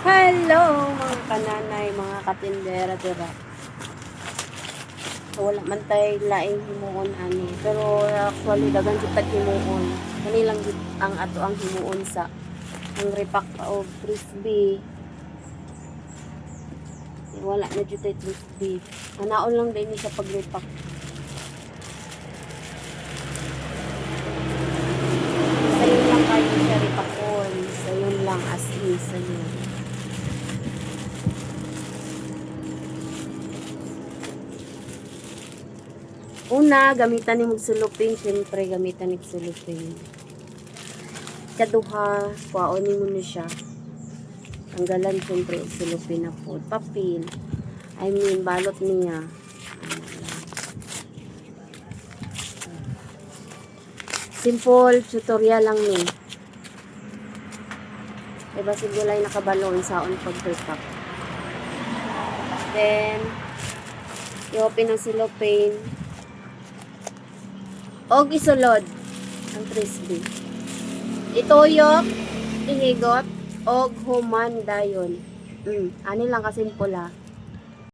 Hello mga kananay, mga katindera dira. So, wala man tay laing himuon ani. Pero actually dagan kita himuon. Kanilang ang ato ang himuon sa ang repak o crispy. Wala na jud tay crispy. Anaon lang din ni sa pagrepak. Sayon lang kayo siya repakon. Sayon lang as is. Sayon. Una, gamitan ni magsulupin. Siyempre, gamitan ni magsulupin. Kaduha, kuhaonin mo na siya. Tanggalan, siyempre, sulupin na po. Papel. I mean, balot niya. Simple tutorial lang ni. Diba sigulay nakabalon sa on pag-repack. Then, i-open ang silopin. Og isulod ang crispy. Ituyok, ihigot, og human dayon. Ani lang kasimple ha.